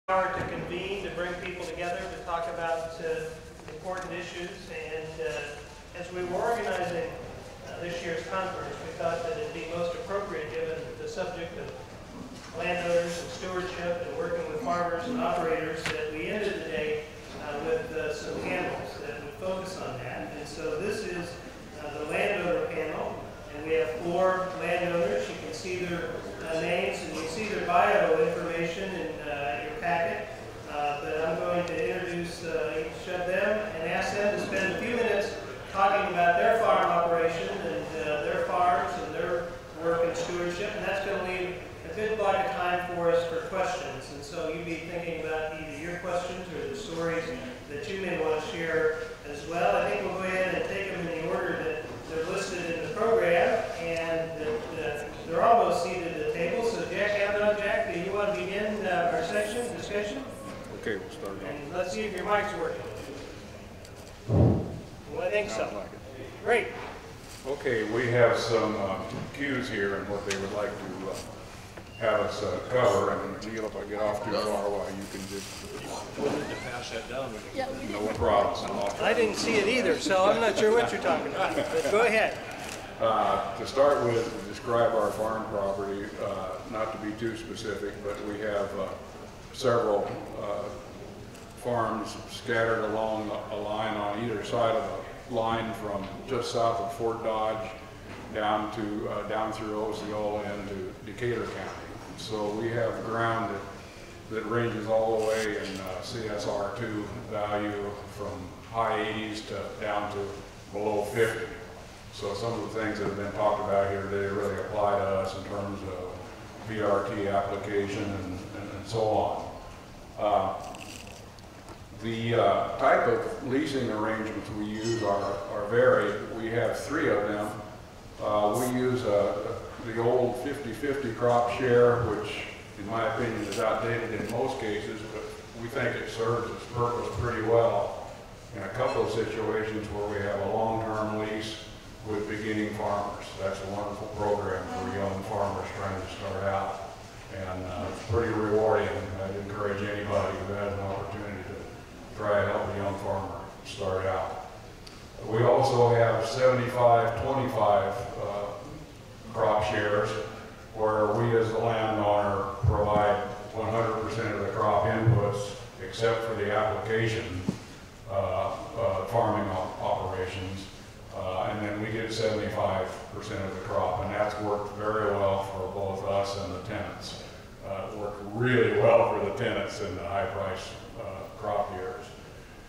To convene, to bring people together, to talk about important issues. And as we were organizing this year's conference, we thought that it'd be most appropriate, given the subject of landowners and stewardship and working with farmers and operators, that we ended the day with some panels that would focus on that. And so this is the landowner panel, and we have 4 landowners. You can see their names, and you see their bio information in your packet. But I'm going to introduce each of them and ask them to spend a few minutes talking about their farm operation and their farms and their work and stewardship. And that's going to leave a good block of time for us for questions. And so you'd be thinking about either your questions or the stories that you may want to share as well. I think we'll go ahead and take them in the order that they're listed in the program, and that they're almost seated at the table. So Jack Cavanah, Jack, do you want to begin our discussion? Okay, we'll start off. And let's see if your mic's working. Well, I think so. Like it. Great. Okay, we have some cues here and what they would like to have us cover. And Neil, if I get off too far, while you can just pass that down. no problem. I didn't see it either, so I'm not sure what you're talking about. But go ahead. To start with, describe our farm property, not to be too specific, but we have several farms scattered along a line on either side of the line from just south of Fort Dodge down through Osceola into Decatur County. So we have ground that ranges all the way in CSR2 value from high 80s to down to below 50. So some of the things that have been talked about here today really apply to us in terms of VRT application and so on. The type of leasing arrangements we use are varied. We have 3 of them. We use the old 50-50 crop share, which in my opinion is outdated in most cases, but we think it serves its purpose pretty well in a couple of situations where we have a long-term lease with beginning farmers. That's a wonderful program for young farmers trying to start out, and it's pretty rewarding. I'd encourage anybody who has an opportunity to try to help a young farmer start out. We also have 75-25 crop shares, where we as the landowner provide 100% of the crop inputs except for the application farming operations. And then we get 75% of the crop, and that's worked very well for both us and the tenants. It worked really well for the tenants in the high price crop years.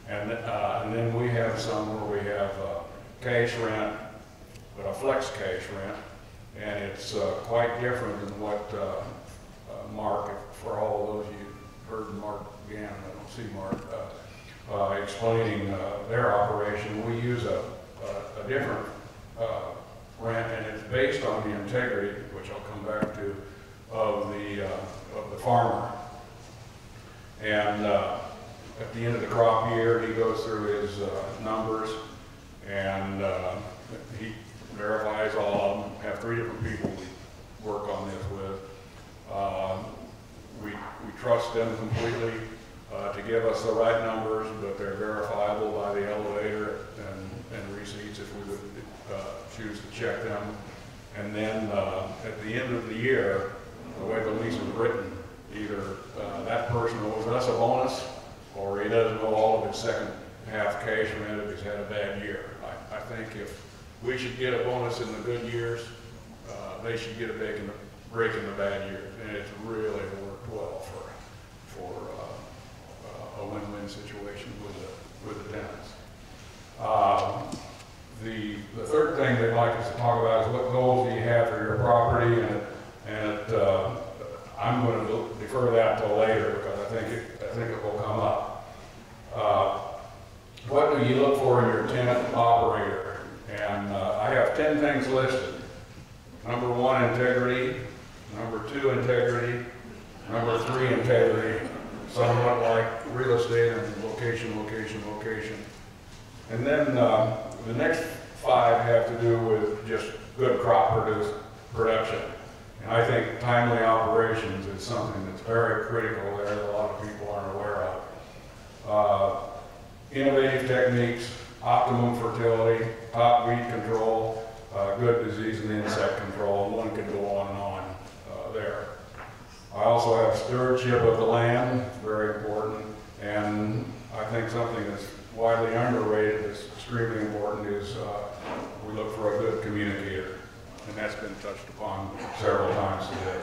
And then we have some where we have cash rent, but a flex cash rent, and it's quite different than what Mark, for all of those you heard Mark again, I don't see Mark, explaining their operation. We use a different rent, and it's based on the integrity, which I'll come back to, of the farmer. And at the end of the crop year, he goes through his numbers, and he verifies all of them. We have 3 different people we work on this with. We trust them completely to give us the right numbers, but they're verifiable by the elevator and receipts if we would choose to check them. And then at the end of the year, the way the lease is written, either that person owes us a bonus, or he doesn't owe all of his second half cash rent if he's had a bad year. I think if we should get a bonus in the good years, they should get a break in the bad years, and it's really worked well for a win-win situation with the tenants. The third thing they'd like us to talk about is what goals do you have for your property, and I'm going to defer that till later because I think it will come up. What do you look for in your tenant operator? And I have 10 things listed. Number 1, integrity. Number 2, integrity. Number 3, integrity. Somewhat like real estate and location. And then the next 5 have to do with just good crop production. And I think timely operations is something that's very critical there. A lot of people innovative techniques, optimum fertility, top weed control, good disease and insect control, and one could go on and on there. I also have stewardship of the land, very important, and I think something that's widely underrated that's extremely important is we look for a good communicator, and that's been touched upon several times today.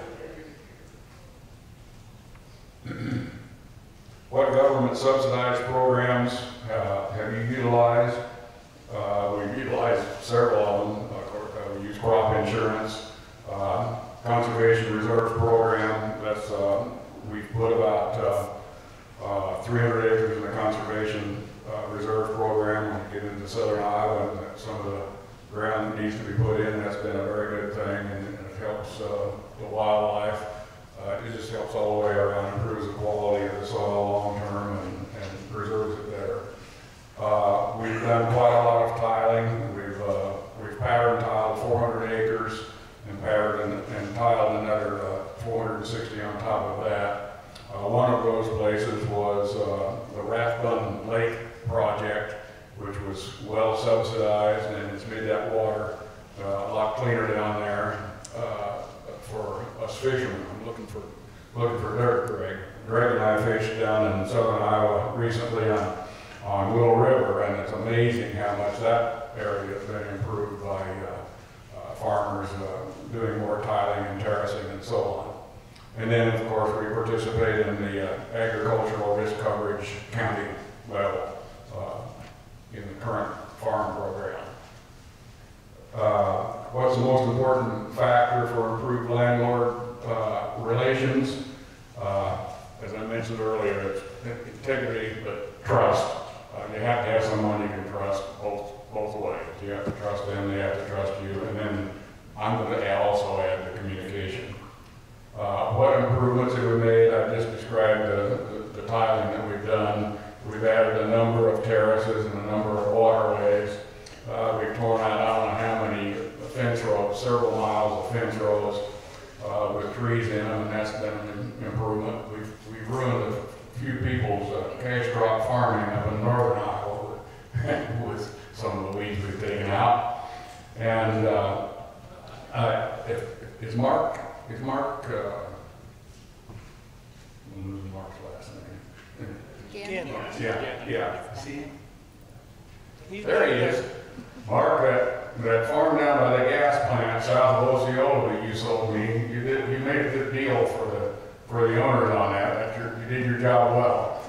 What government subsidized programs have you utilized? We've utilized several of them. Of course, we use crop insurance, conservation reserve program. That's we've put about 300 acres in the conservation reserve program. When we get into southern Iowa, and some of the ground that needs to be put in, that's been a very good thing, and it helps the wildlife. It just helps all the way around, improves the quality of the soil long term, and preserves it better. We've done quite a lot of tiling. We've pattern tiled 400 acres and patterned and tiled another 460 on top of that. One of those places was the Rathbun Lake project, which was well subsidized, and it's made that water a lot cleaner down there for us fishermen. I'm looking for dirt, Greg. Greg and I fished down in southern Iowa recently on Willow River, and it's amazing how much that area has been improved by farmers doing more tiling and terracing and so on. And then, of course, we participate in the agricultural risk coverage county level in the current farm program. What's the most important factor for improved landlord relations? As I mentioned earlier, it's integrity, but trust. You have to have someone you can trust both ways. You have to trust them, they have to trust you, and then I'm going to also add the communication. What improvements have we made? I just described the tiling that we've done. We've added a number of terraces and a number of waterways. We've torn out, I don't know how many fence rows, several miles of fence rows with trees in them, and that's been an improvement. We've ruined a few people's cash crop farming up in northern Iowa with some of the weeds we've taken out. And is Mark, I'm losing Mark's last name. Yeah. See? There he is. Mark, that farm down by the gas plant south of Osceola that you sold me, you made a good deal for the owners on that. You did your job well.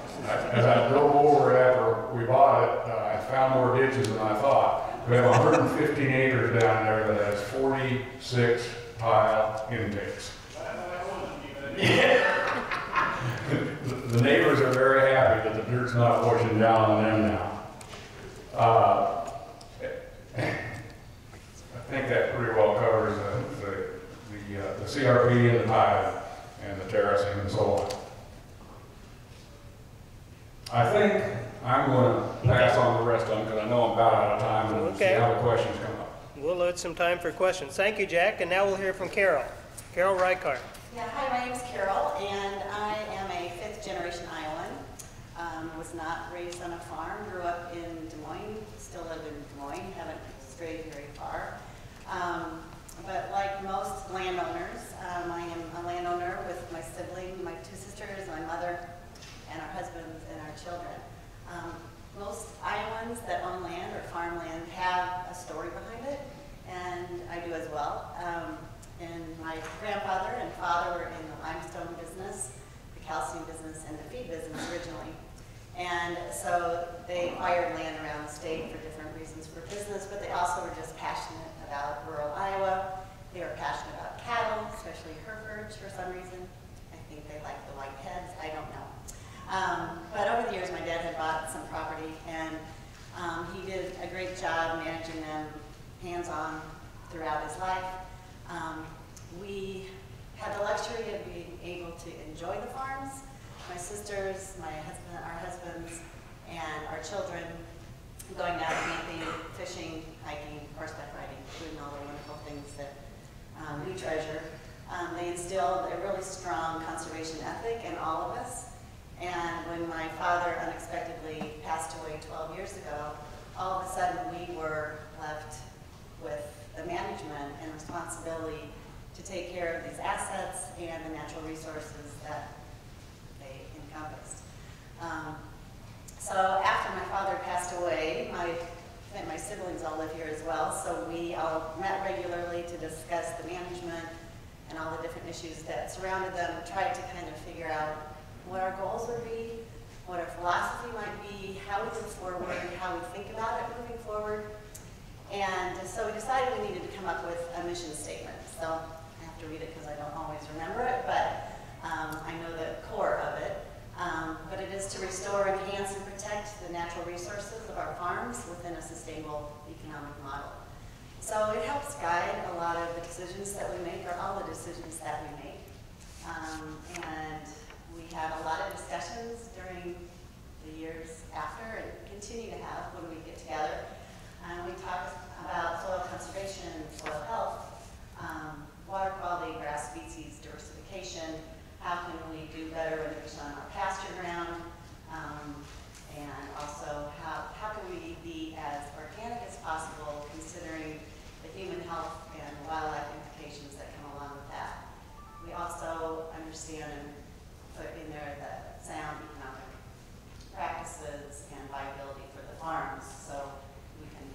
As I drove over it after we bought it, I found more ditches than I thought. We have 115 acres down there that has 46 tile intakes. The neighbors are very happy that the dirt's not washing down on them now. I think that pretty well covers the CRP and the tile and the terracing and so on. I think I'm going to pass on the rest of them because I know I'm about out of time and see how the questions come up. We'll load some time for questions. Thank you, Jack. And now we'll hear from Carole. Carole Reichardt. Yeah, hi, my name's Carole, and I am a fifth-generation Iowan. Was not raised on a farm, grew up in Des Moines, still live in Des Moines, haven't strayed very far. But like most landowners, I am a landowner with my sibling, my two sisters, my mother, and our husbands and our children. Most Iowans that own land or farmland have a story behind it, and I do as well. And my grandfather and father were in the limestone business, the calcium business, and the feed business originally. And so they acquired land around the state for different reasons for business, but they also were just passionate about rural Iowa. They were passionate about cattle, especially Herefords for some reason. I think they like the white heads, I don't know. But over the years, my dad had bought some property, and he did a great job managing them hands-on throughout his life. We had the luxury of being able to enjoy the farms. My sisters, our husbands, and our children going down camping, fishing, hiking, horseback riding, doing all the wonderful things that we treasure. They instilled a really strong conservation ethic in all of us. And when my father unexpectedly passed away 12 years ago, all of a sudden we were left with the management and responsibility to take care of these assets and the natural resources that they encompassed. So after my father passed away, my siblings all live here as well, so we all met regularly to discuss the management and all the different issues that surrounded them, tried to kind of figure out what our goals would be, what our philosophy might be, how we move forward, how we think about it moving forward. And so we decided we needed to come up with a mission statement. So I have to read it because I don't always remember it, but I know the core of it. But it is to restore, enhance, and protect the natural resources of our farms within a sustainable economic model. So it helps guide a lot of the decisions that we make, or all the decisions that we make. And we have a lot of discussions during the years after, and continue to have when we get together. We talk about soil conservation, soil health, water quality, grass species diversification, how can we do better renovation on our pasture ground, and also how can we be as organic as possible considering the human health and wildlife implications that come along with that. We also understand and put in there the sound economic practices and viability for the farms, so we can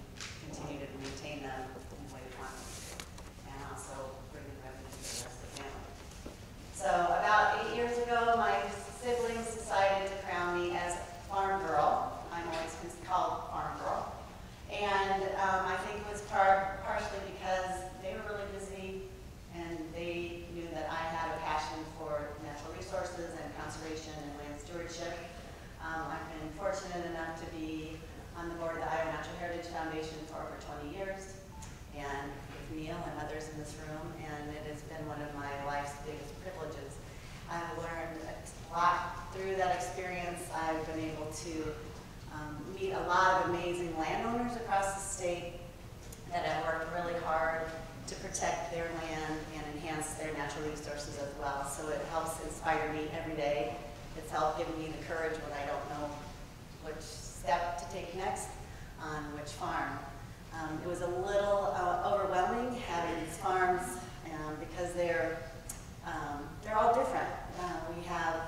continue to maintain them in the way we want them to, and also bring in revenue to the rest of the family. So about 8 years ago, my siblings decided to crown me as Farm Girl. I'm always called Farm Girl. And I think it was partially because they were really busy and they knew that I had a passion for natural resources and conservation and land stewardship. I've been fortunate enough to be on the board of the Iowa Natural Heritage Foundation for over 20 years, and with Neil and others in this room, and it has been one of my life's biggest privileges. I've learned a lot through that experience. I've been able to meet a lot of amazing landowners across the state that have worked really hard to protect their land and enhance their natural resources as well. So it helps inspire me every day. It's helped give me the courage when I don't know which step to take next on which farm. It was a little overwhelming having these farms because they're all different. We have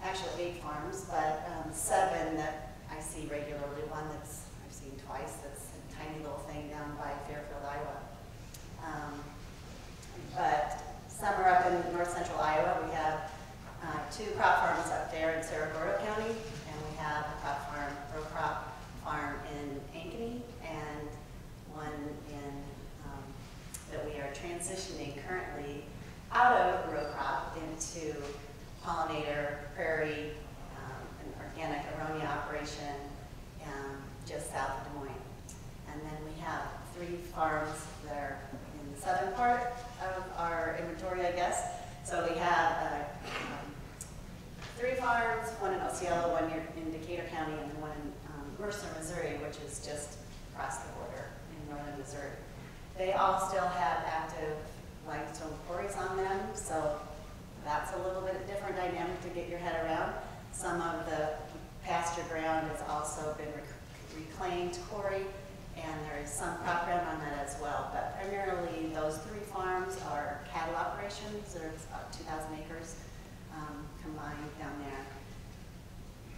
actually 8 farms, but 7 that I see regularly. One that's I've seen twice. That's a tiny little thing down by Fairfield, Iowa. But some are up in north central Iowa. We have 2 crop farms up there in Saragordo County, and we have a row crop farm in Ankeny, and one in that we are transitioning currently out of row crop into pollinator, prairie, an organic aronia operation just south of Des Moines. And then we have 3 farms that are in the southern part of our inventory, I guess. So we have 3 farms, one in Osceola, one in Decatur County, and then one in Mercer, Missouri, which is just across the border in northern Missouri. They all still have active limestone quarries on them, so that's a little bit different dynamic to get your head around. Some of the pasture ground has also been reclaimed quarry, and there is some crop ground on that as well. But primarily those 3 farms are cattle operations. There's about 2,000 acres combined down there.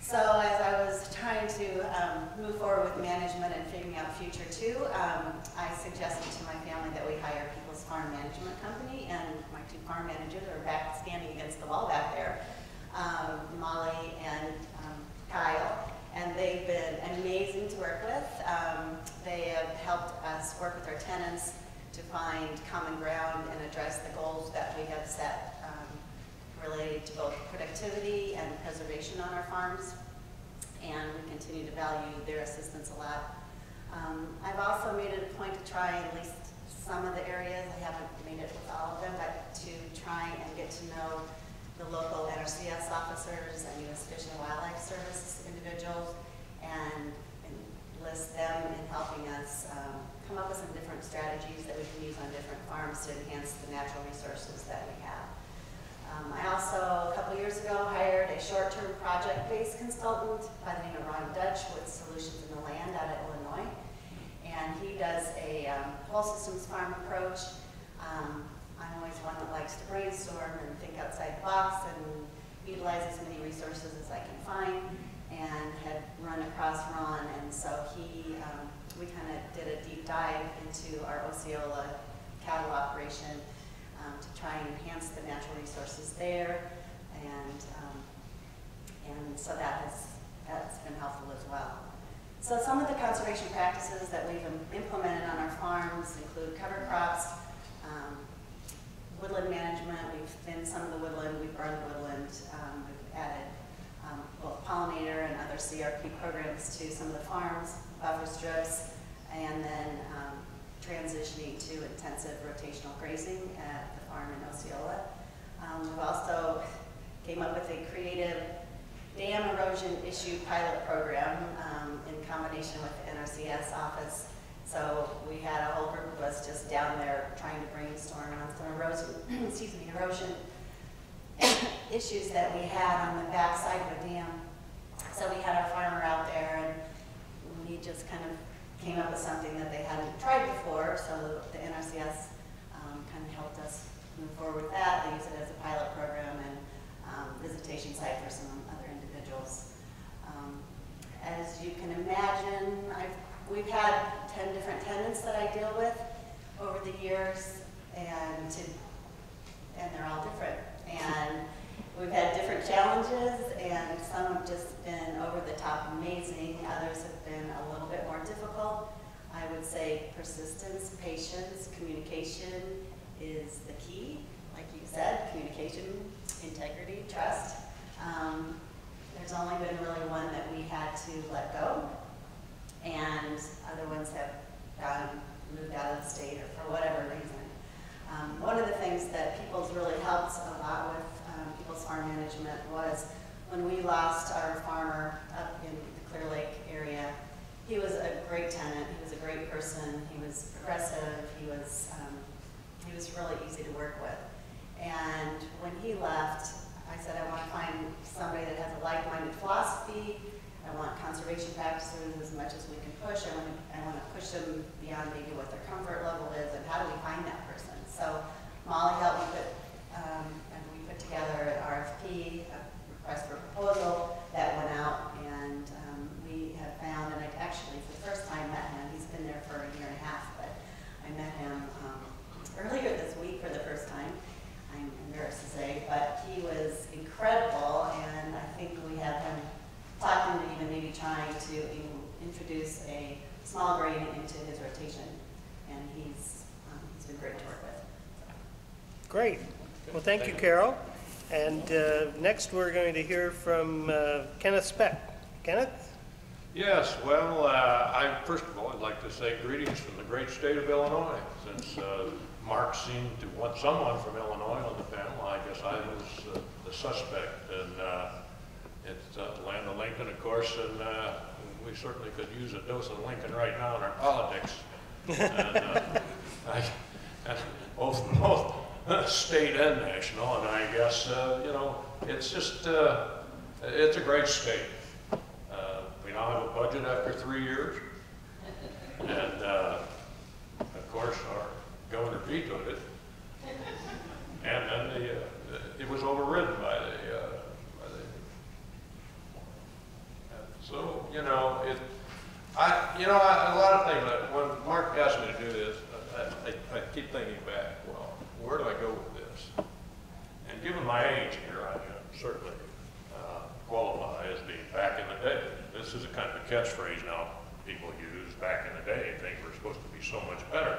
So as I was trying to move forward with management and figuring out the future too, I suggested to my family that we hire People's Farm Management Company, and my 2 farm managers are back standing against the wall back there, Molly and Kyle, and they've been amazing to work with. They have helped us work with our tenants to find common ground and address the goals that we have set related to both productivity and preservation on our farms, and we continue to value their assistance a lot. I've also made it a point to try at least some of the areas, I haven't made it with all of them, but to try and get to know the local NRCS officers and U.S. Fish and Wildlife Service individuals and enlist them in helping us come up with some different strategies that we can use on different farms to enhance the natural resources that we have. I also, a couple years ago, hired a short-term project-based consultant by the name of Ron Dutch with Solutions in the Land out of Illinois. And he does a whole systems farm approach. I'm always one that likes to brainstorm and think outside the box and utilize as many resources as I can find, and had run across Ron, and so we kind of did a deep dive into our Osceola cattle operation to try and enhance the natural resources there, and so that's been helpful as well. So some of the conservation practices that we've implemented on our farms include cover crops, woodland management. We've thinned some of the woodland, we've burned woodland, we've added both pollinator and other CRP programs to some of the farms, buffer strips, and then transitioning to intensive rotational grazing at the farm in Osceola. We've also came up with a creative dam erosion issue pilot program in combination with the NRCS office. So we had a whole group of us just down there trying to brainstorm on some erosion issues that we had on the back side of the dam. So we had our farmer out there, and he just kind of came up with something that they hadn't tried before. So the NRCS kind of helped us move forward with that. They use it as a pilot program and visitation site for some other individuals. As you can imagine, we've had 10 different tenants that I deal with over the years, and they're all different. And we've had different challenges, and some have just been over the top amazing. Others have been a little bit more difficult. I would say persistence, patience, communication is the key. Like you said, communication, integrity, trust. There's only been really one that we had to let go, and other ones have moved out of the state or for whatever reason. One of the things that Peoples really helped a lot with Peoples Farm Management was when we lost our farmer up in the Clear Lake area. He was a great tenant. He was a great person. He was progressive. He was really easy to work with. And when he left, I said, I want to find somebody that has a like-minded philosophy. I want conservation practices as much as we can push. I want to push them beyond maybe what their comfort level is, and how do we find that person? So Molly helped me put together an RFP, a request for proposal, that went out, and we have found, and I actually for the first time met him. He's been there for a year and a half, but I met him earlier this week for the first time. I'm embarrassed to say, but he was incredible, and I think we have him talking to even maybe trying to introduce a small grain into his rotation, and he's been great to work with. Great. Well, thank you, Carole. And next we're going to hear from Kenneth Specht. Kenneth? Yes, well, first of all, I'd like to say greetings from the great state of Illinois. Since Mark seemed to want someone from Illinois on the panel, I guess I was the suspect. And it's land of Lincoln, of course, and we certainly could use a dose of Lincoln right now in our politics. And both state and national, and I guess, it's just, it's a great state. We now have a budget after 3 years, and of course our governor vetoed it, and then it was overridden by the so, a lot of things, when Mark asked me to do this, I keep thinking back, well, where do I go with this? And given my age here, I certainly qualify as being back in the day. This is a kind of a catchphrase now people use. Back in the day, things were supposed to be so much better.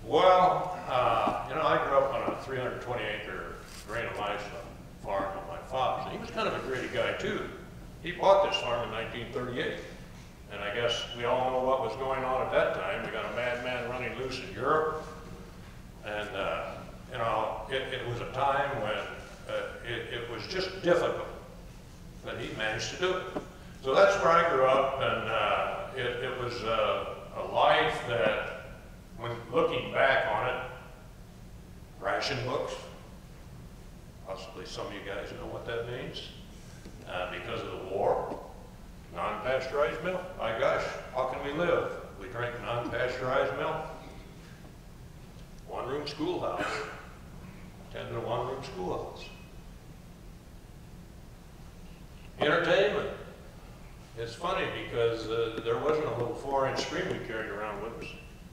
Well, I grew up on a 320-acre grain of livestock farm with my father. He was kind of a gritty guy, too. He bought this farm in 1938. And I guess we all know what was going on at that time. We got a madman running loose in Europe. And, it was a time when it was just difficult. But he managed to do it. So that's where I grew up, and it was a life that, when looking back on it, ration books, Possibly some of you guys know what that means. Because of the war, non-pasteurized milk. My gosh, how can we live? We drink non-pasteurized milk. One-room schoolhouse. Attended a one-room schoolhouse. Entertainment. It's funny because there wasn't a little 4-inch screen we carried around with us.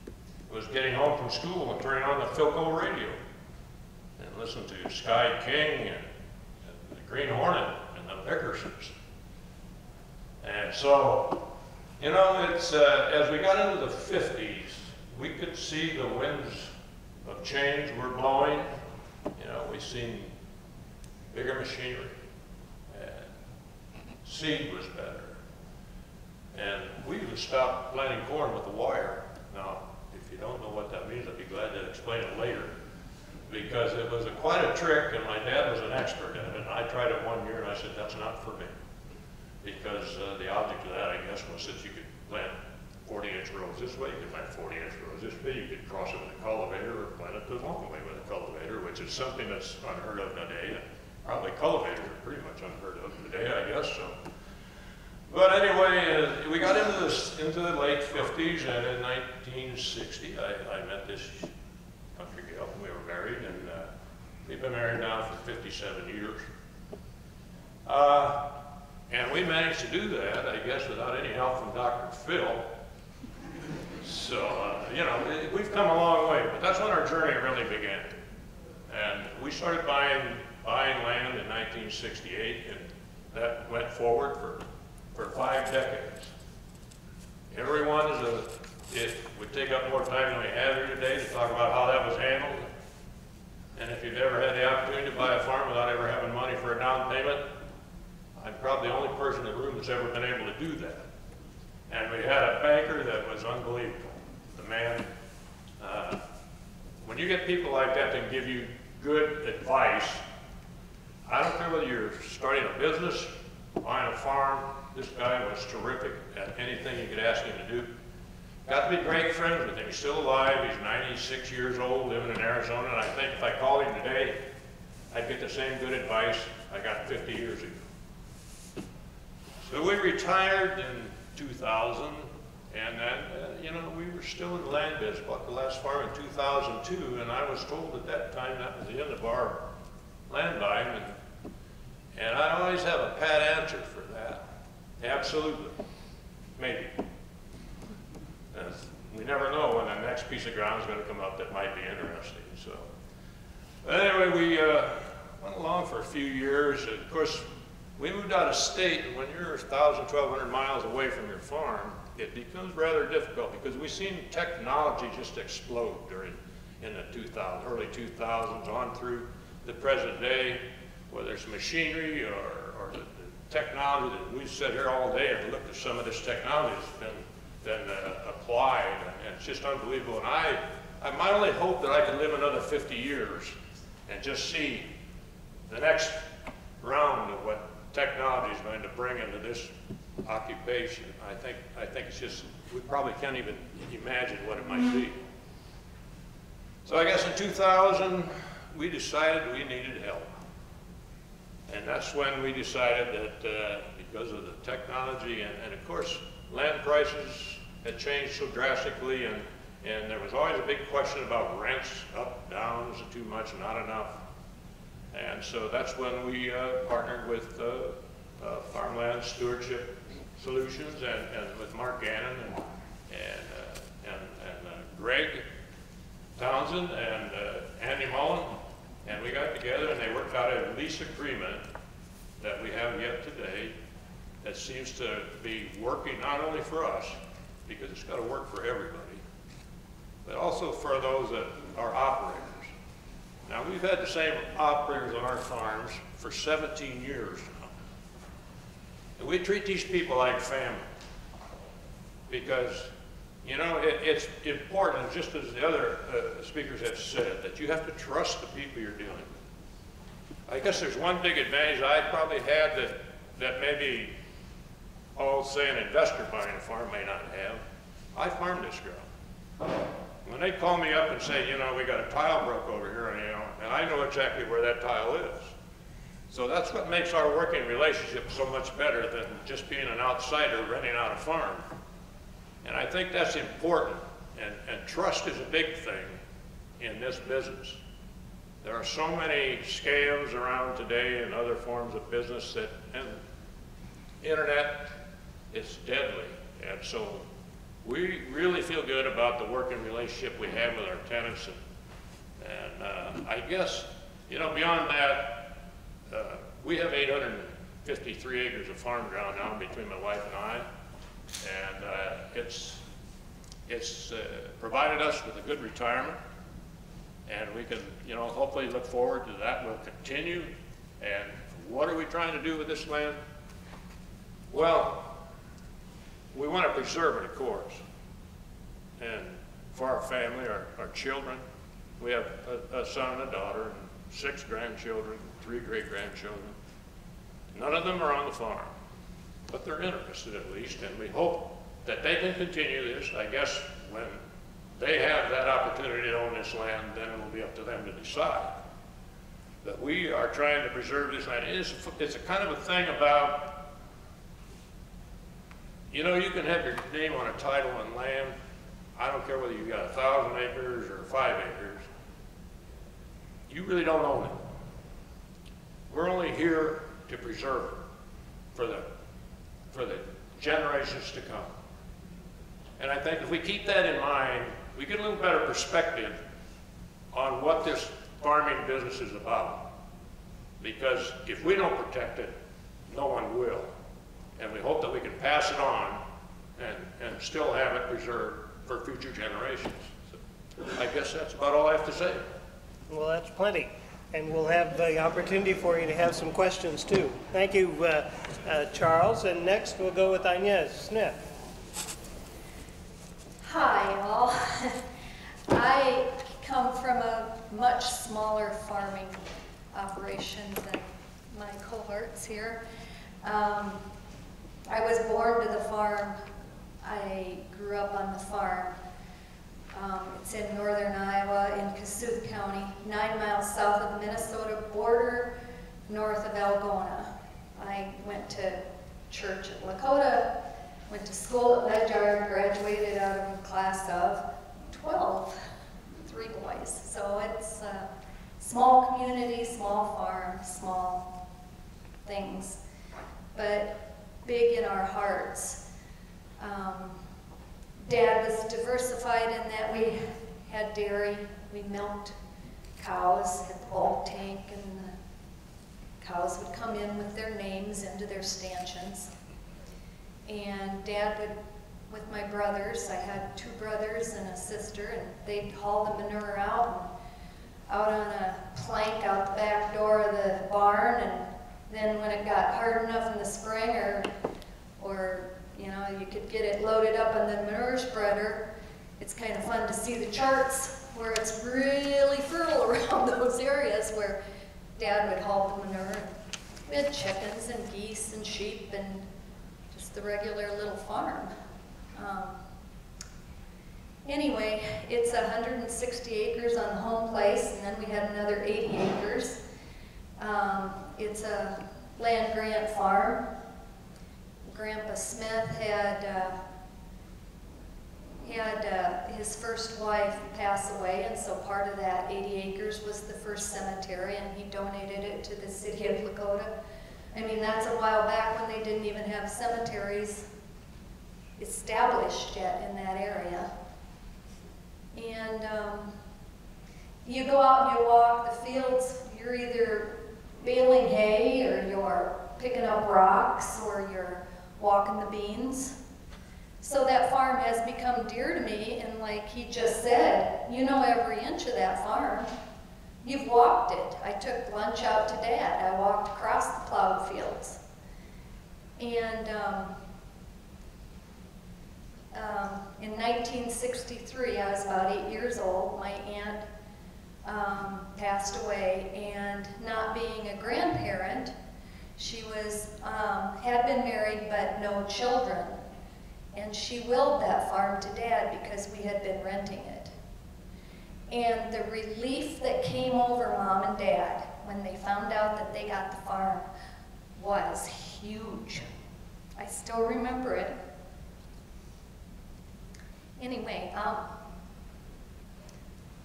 It was getting home from school and turning on the Philco radio and listen to Sky King and the Green Hornet and the Bickersons. And so, you know, it's as we got into the 50s, we could see the winds of change were blowing. You know, we seen bigger machinery, and seed was better. And we even stopped planting corn with a wire. Now, if you don't know what that means, I'd be glad to explain it later. Because it was quite a trick, and my dad was an expert at it. And I tried it one year, and I said, that's not for me. Because the object of that, I guess, was that you could plant 40-inch rows this way, you could plant 40-inch rows this way, you could cross it with a cultivator or plant it the long way with a cultivator, which is something that's unheard of today. Probably cultivators are pretty much unheard of today, I guess. So. But anyway, we got into the late 50s, and in 1960, I met this country gal, and we were married, and we've been married now for 57 years. And we managed to do that, I guess, without any help from Dr. Phil. So, you know, we've come a long way, but that's when our journey really began. And we started buying land in 1968, and that went forward for 5 decades. Everyone it would take up more time than we have here today to talk about how that was handled. And if you've ever had the opportunity to buy a farm without ever having money for a down payment, I'm probably the only person in the room that's ever been able to do that. And we had a banker that was unbelievable. The man, when you get people like that that give you good advice, I don't care whether you're starting a business, buying a farm, this guy was terrific at anything you could ask him to do. Got to be great friends with him. He's still alive. He's 96 years old, living in Arizona. And I think if I called him today, I'd get the same good advice I got 50 years ago. So we retired in 2000, and then, you know, we were still in the land business. Bought the last farm in 2002, and I was told at that time that was the end of our land buying, and I always have a pat answer for that. Absolutely. Maybe. And we never know when the next piece of ground is going to come up that might be interesting. So, but anyway, we went along for a few years. Of course, we moved out of state, and when you're 1,000, 1,200 miles away from your farm, it becomes rather difficult because we've seen technology just explode in the early 2000s on through the present day, whether it's machinery or the technology that we've sat here all day and looked at some of this technology that's been applied, and it's just unbelievable. And my only hope that I can live another 50 years and just see the next round of what technology is going to bring into this occupation. I think it's just, we probably can't even imagine what it might be. So I guess in 2000, we decided we needed help. And that's when we decided that because of the technology and of course, land prices had changed so drastically, and there was always a big question about rents, up, down, is it too much, not enough. And so that's when we partnered with Farmland Stewardship Solutions and with Mark Gannon and Greg Townsend and Andy Mullen, and we got together and they worked out a lease agreement that we have yet today that seems to be working not only for us, because it's got to work for everybody, but also for those that are operators. Now, we've had the same operators on our farms for 17 years now. And we treat these people like family because, you know, it's important, just as the other speakers have said, that you have to trust the people you're dealing with. I guess there's one big advantage I probably had that maybe, say an investor buying a farm may not have. I farmed this ground. When they call me up and say, you know, we got a tile broke over here, and I know exactly where that tile is. So that's what makes our working relationship so much better than just being an outsider renting out a farm. And I think that's important, and trust is a big thing in this business. There are so many scams around today and other forms of business that, and internet is deadly. And so we really feel good about the working relationship we have with our tenants. And I guess, you know, beyond that, we have 853 acres of farm ground now between my wife and I. And it's provided us with a good retirement. And we can, you know, hopefully look forward to that. We'll continue. And what are we trying to do with this land? Well, we want to preserve it, of course. And for our family, our children, we have a son and a daughter, and 6 grandchildren, 3 great-grandchildren. None of them are on the farm, but they're interested at least, and we hope that they can continue this. I guess when they have that opportunity to own this land, then it will be up to them to decide. But we are trying to preserve this land. It's a kind of a thing about, you know, you can have your name on a title on land. I don't care whether you've got 1,000 acres or 5 acres. You really don't own it. We're only here to preserve it for the generations to come. And I think if we keep that in mind, we get a little better perspective on what this farming business is about. Because if we don't protect it, no one will. And we hope that we can pass it on and still have it preserved for future generations. So I guess that's about all I have to say. Well, that's plenty. And we'll have the opportunity for you to have some questions too. Thank you, Charles. And next we'll go with Inez Smith. Hi, all. I come from a much smaller farming operation than my cohorts here. I was born to the farm. I grew up on the farm. It's in northern Iowa in Kossuth County, 9 miles south of the Minnesota border, north of Algona. I went to church at Lakota, went to school at Ledyard, graduated out of a class of 12, 3 boys. So it's a small community, small farm, small things, but big in our hearts. Dad was diversified in that we had dairy, we milked cows, had the bulk tank, and the cows would come in with their names into their stanchions. And Dad would, with my brothers, I had 2 brothers and a sister, and they'd haul the manure out on a plank out the back door of the barn, and then when it got hard enough in the spring, or you know, you could get it loaded up on the manure spreader. It's kind of fun to see the charts where it's really fertile around those areas where Dad would haul the manure. We had chickens and geese and sheep and just the regular little farm. Anyway, it's 160 acres on the home place, and then we had another 80 acres. It's a land grant farm. Grandpa Smith had his first wife pass away, and so part of that 80 acres was the first cemetery, and he donated it to the city of Lakota. I mean, that's a while back when they didn't even have cemeteries established yet in that area. And you go out and you walk the fields, you're either baling hay, or you're picking up rocks, or you're walking the beans. So that farm has become dear to me, and like he just said, you know every inch of that farm. You've walked it. I took lunch out to Dad. I walked across the plowed fields. And in 1963, I was about 8 years old. My aunt passed away, and not being a grandparent, she was, had been married but no children. And she willed that farm to Dad because we had been renting it. And the relief that came over Mom and Dad when they found out that they got the farm was huge. I still remember it. Anyway,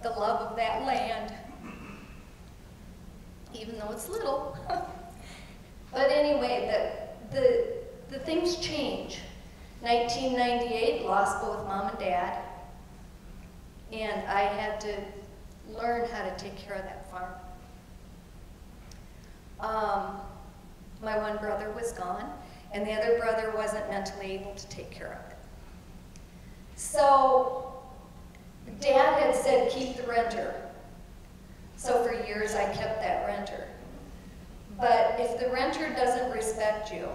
the love of that land, even though it's little. But anyway, the things change. 1998, lost both mom and dad, and I had to learn how to take care of that farm. My one brother was gone, and the other brother wasn't mentally able to take care of it. So Dad had said keep the renter. So for years I kept that renter. But if the renter doesn't respect you,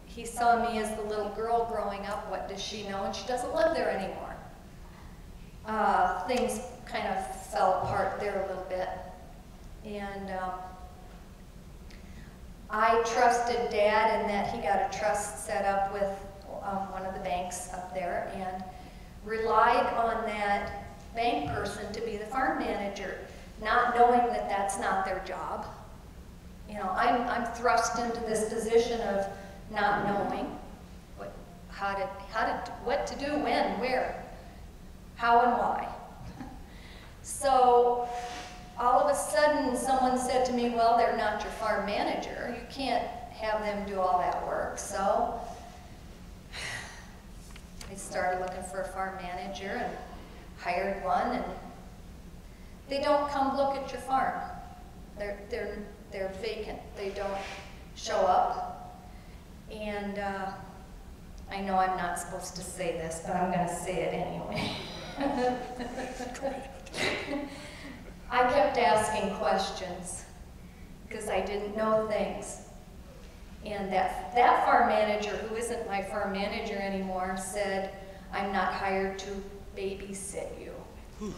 he saw me as the little girl growing up, what does she know? And she doesn't live there anymore. Things kind of fell apart there a little bit. And I trusted Dad in that he got a trust set up with one of the banks up there and relied on that bank person to be the farm manager, not knowing that that's not their job. You know, I'm thrust into this position of not knowing what to do, when, where, how and why. So all of a sudden someone said to me, well, they're not your farm manager. You can't have them do all that work. So I started looking for a farm manager and hired one, and they don't come look at your farm. They're vacant. They don't show up. And I know I'm not supposed to say this, but I'm going to say it anyway. I kept asking questions because I didn't know things. And that farm manager, who isn't my farm manager anymore, said, I'm not hired to babysit you.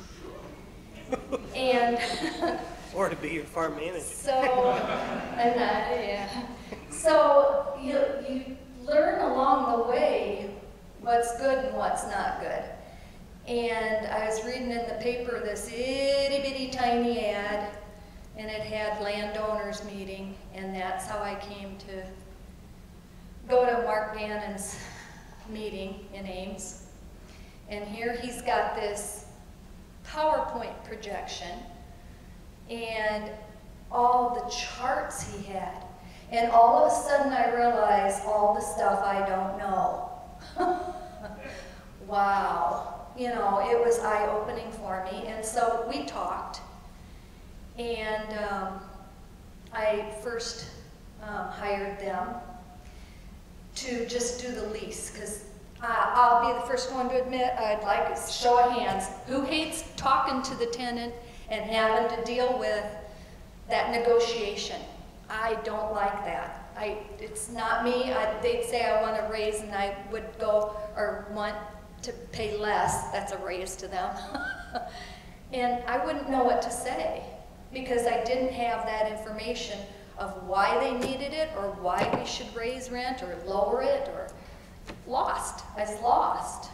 And Or to be your farm manager. so, yeah. So you learn along the way what's good and what's not good. And I was reading in the paper this itty bitty tiny ad, and it had landowners meeting, and that's how I came to go to Mark Gannon's meeting in Ames. And here he's got this PowerPoint projection and all the charts he had. And all of a sudden I realized all the stuff I don't know. Wow. You know, it was eye-opening for me. And so we talked. And I first hired them to just do the lease, because I'll be the first one to admit, I'd like a show of hands. Who hates talking to the tenant and having to deal with that negotiation? I don't like that. It's not me. They'd say I want a raise, and I would go or want to pay less. That's a raise to them. And I wouldn't know what to say because I didn't have that information of why they needed it or why we should raise rent or lower it, or lost. I was lost.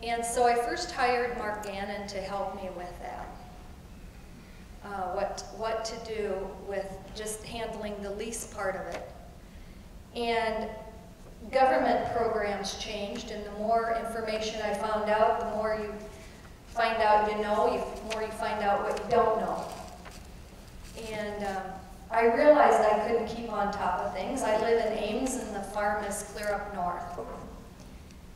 And so I first hired Mark Gannon to help me with that. What to do with just handling the lease part of it. And government programs changed, and the more information I found out, the more you find out you know, the more you find out what you don't know. And I realized I couldn't keep on top of things. I live in Ames, and the farm is clear up north.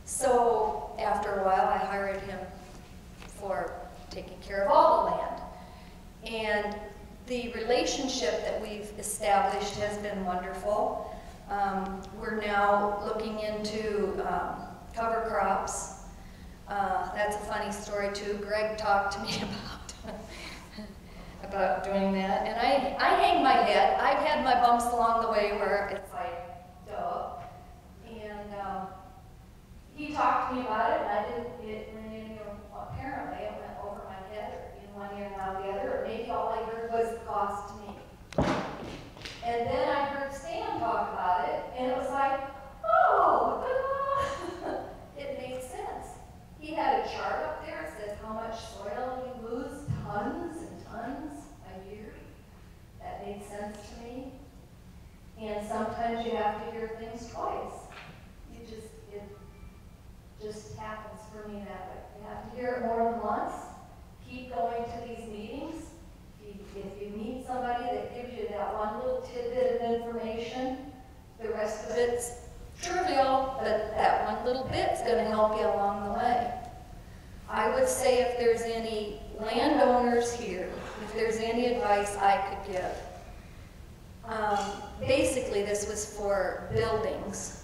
So after a while, I hired him for taking care of all the land. And the relationship that we've established has been wonderful. We're now looking into cover crops. That's a funny story too. Greg talked to me about doing that. And I hang my head. I've had my bumps along the way where it's like, duh. And he talked to me about it, and I didn't, apparently it went over my head in one ear and out the other, or maybe all I heard was cost to me. And then I heard Stan talk about it, and it was like, oh, it made sense. He had a chart up there that says how much soil you lose, tons and tons a year. hear things twice. It just happens for me that way. You have to hear it more than once. Keep going to these meetings. If you meet somebody that gives you that one little tidbit of information, the rest of it's trivial, but that one little bit's going to help you along the way. I would say if there's any landowners here, if there's any advice I could give, basically this was for buildings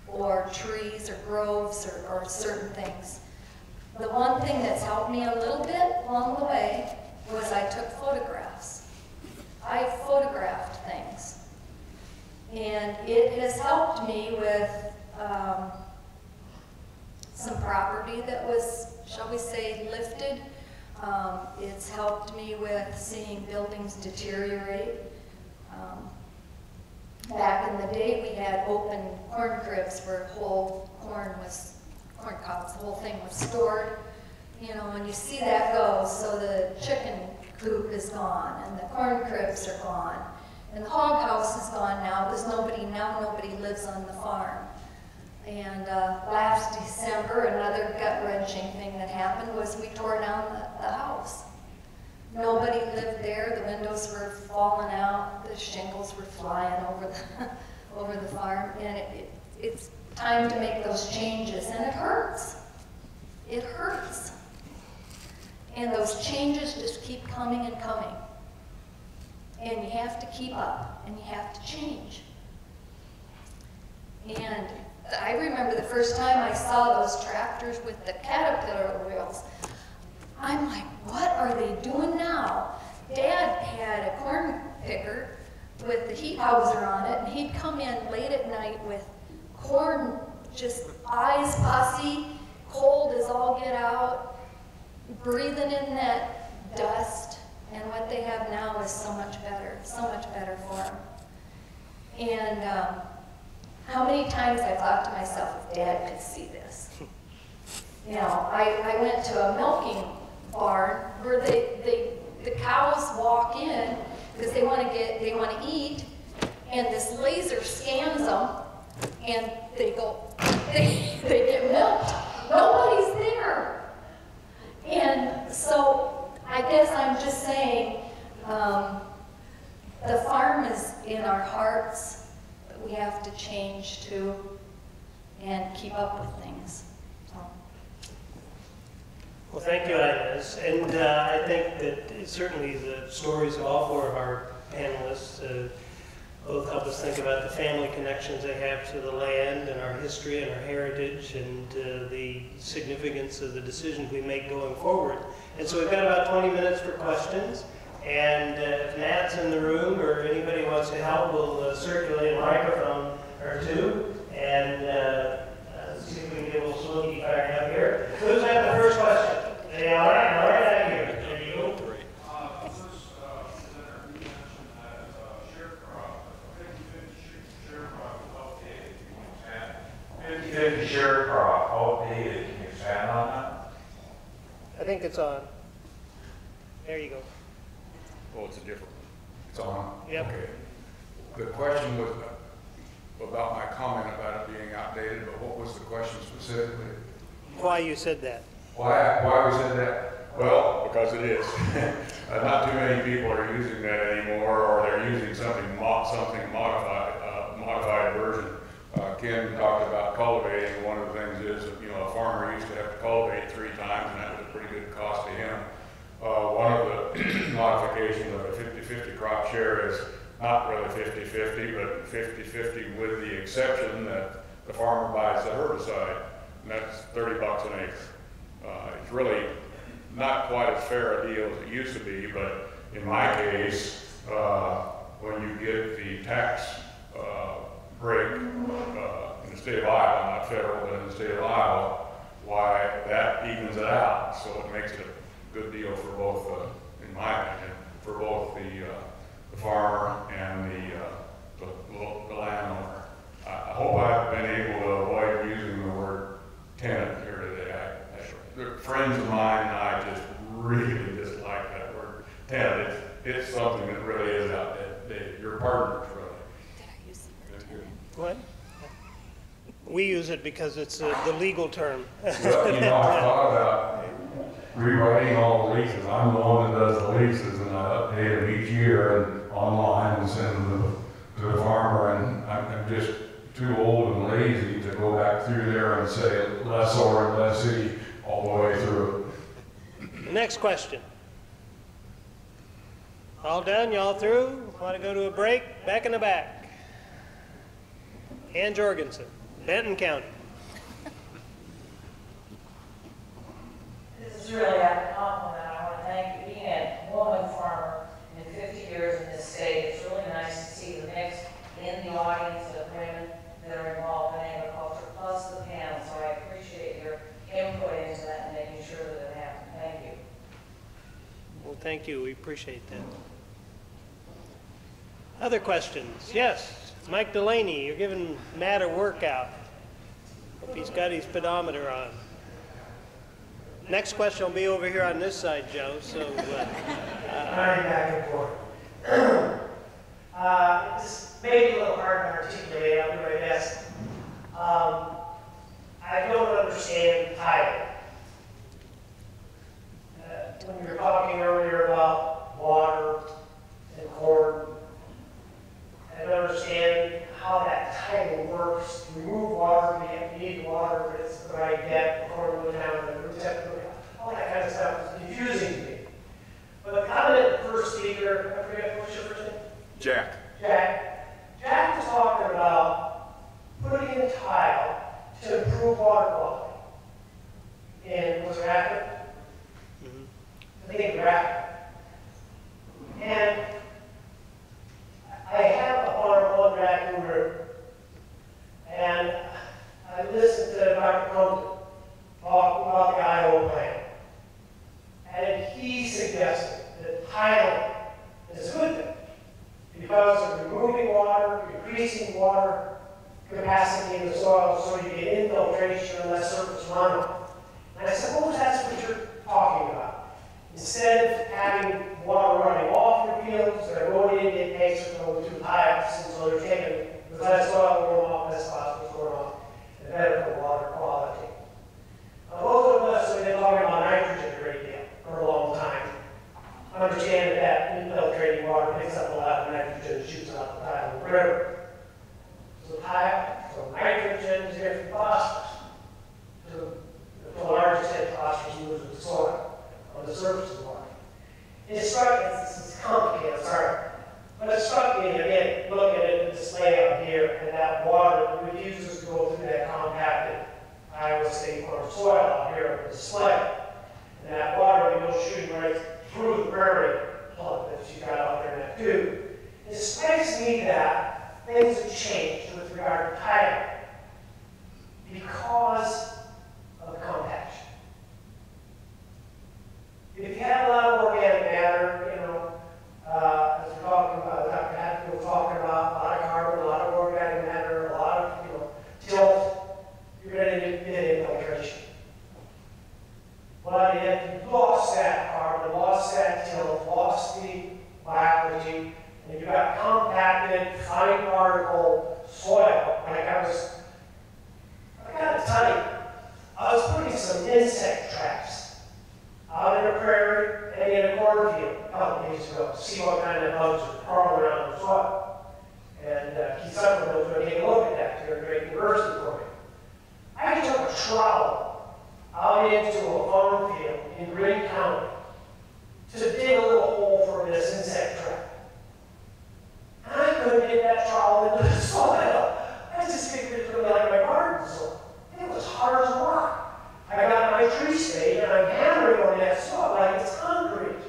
or trees or groves or certain things. The one thing that's helped me a little bit along the way was I took photographs. I photographed things. And it has helped me with some property that was, shall we say, lifted. It's helped me with seeing buildings deteriorate. Back in the day, we had open corn cribs where whole corn cobs, the whole thing was stored. You know, when you see that go, so the chicken coop is gone, and the corn cribs are gone, and the hog house is gone now because nobody lives on the farm. And last December, another gut-wrenching thing that happened was we tore down the house. Nobody lived there. The windows were falling out. The shingles were flying over the farm. And it's time to make those changes. And it hurts. It hurts. And those changes just keep coming and coming. And you have to keep up. And you have to change. And I remember the first time I saw those tractors with the caterpillar wheels. I'm like, what are they doing now? Dad had a corn picker with the heat houser on it, and he'd come in late at night with corn, just eyes pussy, cold as all get out, breathing in that dust. And what they have now is so much better for them. And how many times I thought to myself, if Dad could see this. You know, I went to a milking barn where the cows walk in because they want to eat, and this laser scans them, and they get milked. Nobody's there. And so I guess I'm just saying, the farm is in our hearts, but we have to change too and keep up with things. Well, thank you, Inez. And I think that certainly the stories of all four of our panelists both help us think about the family connections they have to the land and our history and our heritage and the significance of the decisions we make going forward. And so we've got about 20 minutes for questions. And if Matt's in the room or anybody wants to help, we'll circulate a microphone or two. And see if we can get a little smoky fire up here. Who's got the first question? Hey, all right out here. There you go. First presenter, you mentioned that sharecrop, 50-50 sharecrop is outdated. 50-50 sharecrop outdated. Can you expand on that? I think it's on. There you go. Oh, it's a different one. It's on? Yep. Okay. The question was about my comment about it being outdated, but what was the question specifically? Why you said that? Why we said that? Well, because it is. Not too many people are using that anymore, or they're using something modified version. Ken talked about cultivating. One of the things is, you know, a farmer used to have to cultivate 3 times, and that was a pretty good cost to him. One of the modifications of a 50-50 crop share is not really 50-50, but 50-50 with the exception that the farmer buys the herbicide, and that's $30 an acre. It's really not quite as fair a deal as it used to be, but in my case, when you get the tax break in the state of Iowa, not federal, but in the state of Iowa, why that evens it out. So it makes it a good deal for both, in my opinion, for both the farmer and the landowner. I hope I've been able to avoid using the word tenant here today. Friends of mine and I just really dislike that word tenant. It's something that really is outdated. Your partners, really. What? We use it because it's the legal term. But, you know, I thought about rewriting all the leases. I'm the one that does the leases, and I update them each year and online and send them to the farmer, and I'm just too old and lazy to go back through there and say lessor and lessee all the way through. Next question. All done? Y'all through? Want to go to a break? Back in the back. Ann Jorgensen, Benton County. This is really a compliment. I want to thank you. Being a woman farmer in 50 years in this state, it's really nice to see the mix in the audience of women that are involved in agriculture, plus the panel. So I appreciate your input into that and making sure that it happens. Thank you. Well, thank you. We appreciate that. Other questions? Yes. Mike Delaney, you're giving Matt a workout. Hope he's got his pedometer on. Next question will be over here on this side, Joe. So, back and forth. This may be a little hard to articulate. I'll do my best. I don't understand title. When you were talking earlier about water and corn, I don't understand how that title works. You move water, you need water, but it's the right depth, the corn goes down, the roots have to go down. All that kind of stuff is confusing to me. But the comment of the first speaker, I forget, what's your first name? Jack. Jack was talking about putting in tile to improve water quality. And was rapid? I think rapid. And I have a farm on Raccoon River, and I listened to Dr. Compton talk about the Iowa plan. And he suggested that tiling is a good thing because of removing water, increasing water capacity in the soil so you get infiltration and less surface runoff. And I suppose that's what you're talking about. Instead of having water running off your fields, they're going into tanks or going through pipes, and so they're taking the less soil going off, less phosphorus going off, and better for water quality. Both of us have been talking about nitrogen a great deal for a long time. Understand that infiltrating water picks up a lot of nitrogen and shoots out the tile of the river. So nitrogen is here from phosphorus. To the large extent, phosphorus moves with the soil on the surface of the water. It struck me, it's complicated, sorry, but it struck me again, looking at the display out here, and that water refuses to go through that compacted Iowa State farm soil out here on the display. And that water goes shooting right through the prairie plug that you got out there in that tube. It strikes me that things have changed with regard to tiling because of the compaction. If you have a lot of organic matter, you know, as we're talking about, Dr. Hatfield was talking about, a lot of carbon, a lot of organic matter, a lot of, you know, tilt, you're going to get infiltration. But if you lost that carbon, lost that tilt, lost the biology, and you got compacted, fine particle soil, like I got to tell you, I was putting some insect traps out in a prairie and in a cornfield a couple days ago to see what kind of bugs are crawling around the soil. And Keith Sutherland was going to take a look at that here at Drake University for me. I took a trowel out into a farm field in Greene County to dig a little hole for this insect trap. And I couldn't get that trowel into the soil. I just figured it was going to be like my garden soil. It was hard as rock. I got my tree spade and I'm hammering on that soil like it's concrete.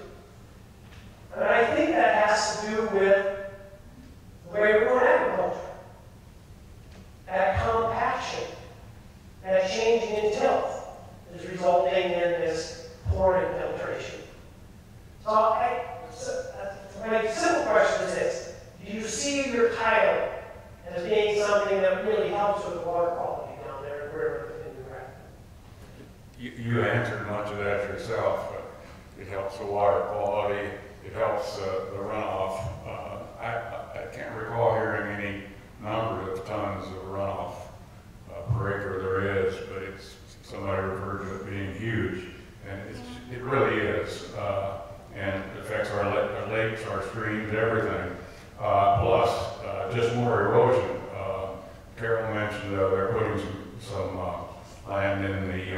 And I think that has to do with the way we're in agriculture. That compaction, that changing in tilth is resulting in this poor infiltration. So my simple question is this: do you see your tiling as being something that really helps with the water quality down there in the river in the ground? You answered much of that yourself. It helps the water quality. It helps the runoff. I can't recall hearing any number of tons of runoff per acre there is, but it's, somebody referred to it being huge, and it really is. And it affects our lakes, our streams, everything. Plus, just more erosion. Carole mentioned they're putting some land in the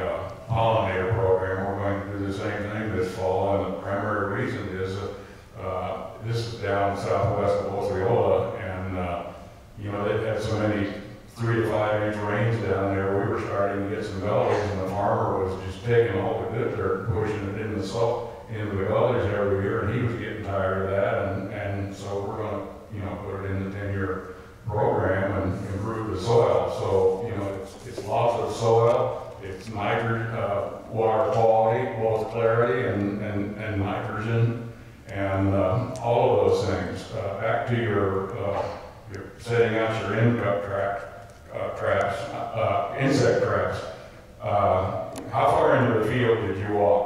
pollinator program. We're going to do the same thing this fall, and the primary reason is this is down southwest of Osceola, and you know, they've had so many 3 to 5 inch rains down there. We were starting to get some gullies, and the farmer was just taking all the good dirt and pushing it in the salt into the gullies every year, and he was getting tired of that, and so we're going to, you know, put it in the 10-year program and improve the soil. So, you know, it's lots of soil, it's nitrogen, water quality, both clarity and nitrogen, and all of those things. Back to your setting out your insect traps. How far into the field did you walk?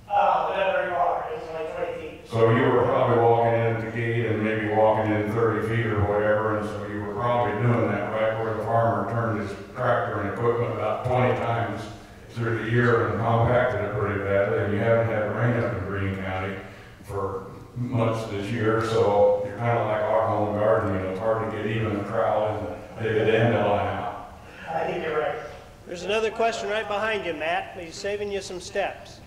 Not very far, it's like 20 feet. So you were probably walking in the gate and maybe walking in 30 feet or whatever, and so you were probably doing that right where the farmer turned his tractor and equipment about 20 times through the year and compacted it pretty badly, and you haven't had rain up in Greene County for much this year, so you're kind of like our home garden, you know, it's hard to get even a trowel and dig a dandelion out. I think you're right. There's another question right behind you, Matt. He's saving you some steps.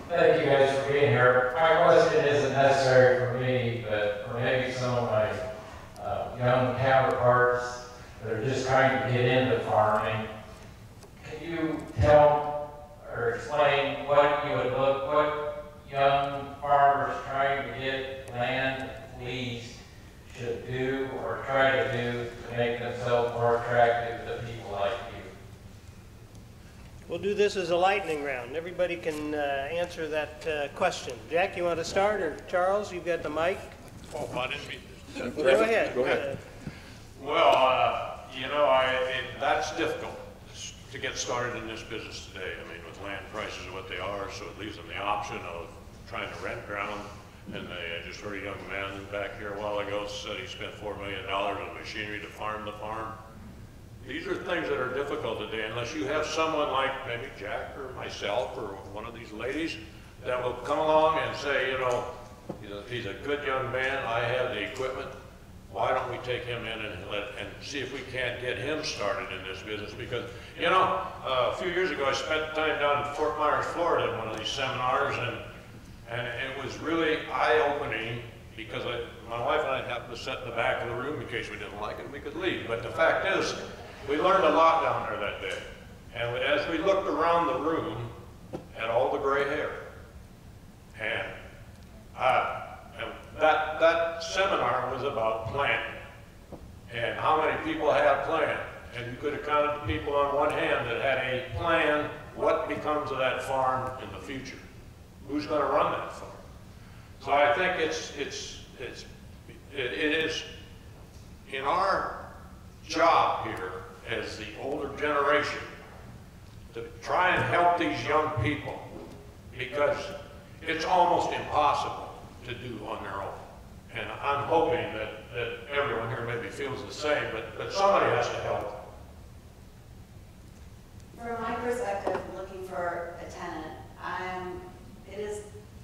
Thank you guys for being here. My question isn't necessary for me, but for maybe some of my young counterparts that are just trying to get into farming. Can you tell or explain what young farmers trying to get land leased should do or try to do to make themselves more attractive to people like you? We'll do this as a lightning round. Everybody can answer that question. Jack, you want to start, or Charles? You've got the mic. Oh, I didn't mean to. Go ahead. Go ahead. Well, you know, that's difficult to get started in this business today. I mean, with land prices what they are, so it leaves them the option of trying to rent ground. And I just heard a young man back here a while ago said he spent $4 million on machinery to farm the farm. These are things that are difficult today unless you have someone like maybe Jack or myself or one of these ladies that will come along and say, you know, he's a good young man, I have the equipment, why don't we take him in and see if we can't get him started in this business? Because, you know, a few years ago I spent time down in Fort Myers, Florida in one of these seminars, and it was really eye-opening because my wife and I happened to sit in the back of the room in case we didn't like it, we could leave. But the fact is, we learned a lot down there that day. And as we looked around the room at all the gray hair, and that seminar was about planning and how many people had planned. And you could have counted the people on one hand that had a plan, what becomes of that farm in the future. Who's going to run that farm? So I think it is in our job here as the older generation to try and help these young people, because it's almost impossible to do on their own. And I'm hoping that everyone here maybe feels the same, but somebody has to help. From my perspective, looking for a tenant, it is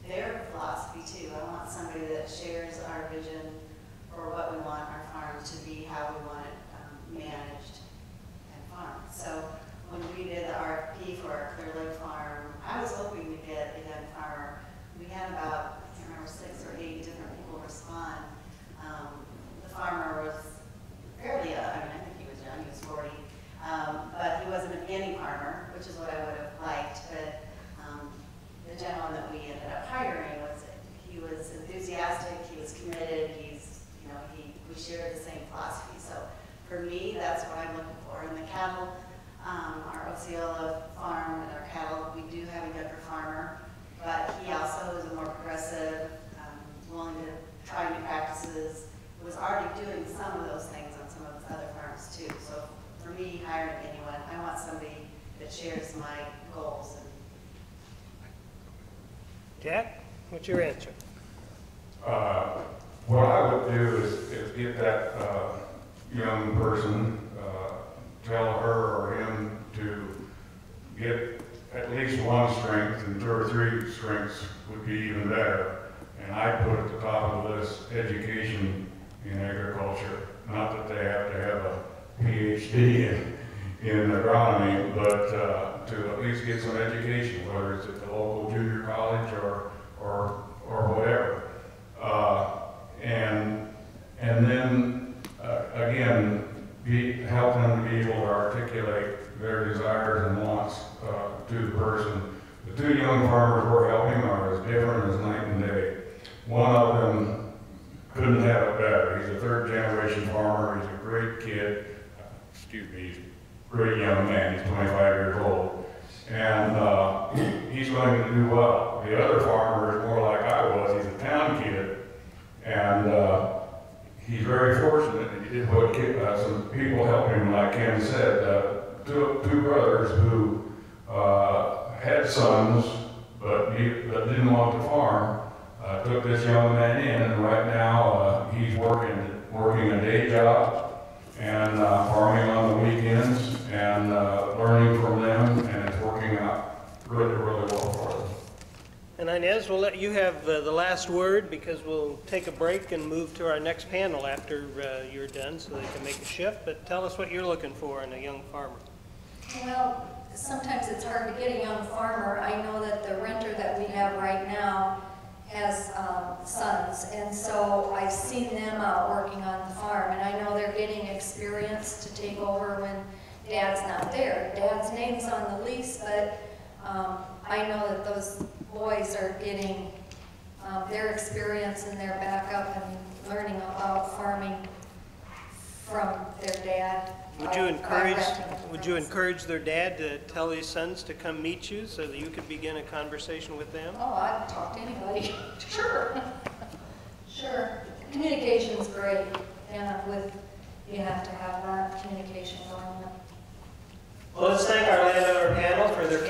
their philosophy too. I want somebody that shares our vision for what we want our farm to be, how we want it managed and farmed. So when we did the RFP for our Clear Lake farm, I was hoping to get a young farmer. We had about, I can't remember, 6 or 8 different people respond. The farmer was fairly young. I mean, I think he was young, he was 40. But he wasn't a beginning farmer, which is what I would have liked. But the gentleman that we ended up hiring he was enthusiastic, he was committed, we shared the same philosophy. So for me, that's what I'm looking for. In the cattle, our Osceola farm and our cattle, we do have a younger farmer, but he also is a more progressive, willing to try new practices, was already doing some of those things on some of his other farms too. So for me, hiring anyone, I want somebody that shares my goals. Jack, what's your answer? What I would do is get that young person would be even better. And I put at the top of the list education in agriculture. Not that they have to have a PhD in agronomy, but to at least get some education, whether it's at the local junior college or whatever. And then again, help them to be able to articulate their desires and wants to the person. The two young farmers we're helping are as different as night and day. One of them couldn't have it better. He's a third generation farmer. He's a great kid. Excuse me, he's a great young man. He's 25 years old. And he's going to do well. The other farmer is more like I was. He's a town kid. And he's very fortunate. He did what some people helped him, like Ken said. Two brothers who had sons but didn't want to farm took this young man in, and right now he's working a day job and farming on the weekends and learning from them, and it's working out really, really well for them. And Inez, we'll let you have the last word, because we'll take a break and move to our next panel after you're done, so they can make a shift. But tell us what you're looking for in a young farmer. Well, sometimes it's hard to get a young farmer. I know that the renter that we have right now has sons, and so I've seen them out working on the farm, and I know they're getting experience to take over when Dad's not there. Dad's name's on the lease, but I know that those boys are getting their experience and their backup and learning about farming from their dad. Would you encourage their dad to tell his sons to come meet you so that you could begin a conversation with them? Oh, I'd talk to anybody. Sure. Sure. Communication is great, and you have to have that communication going on. Well, let's thank our landowner panel for their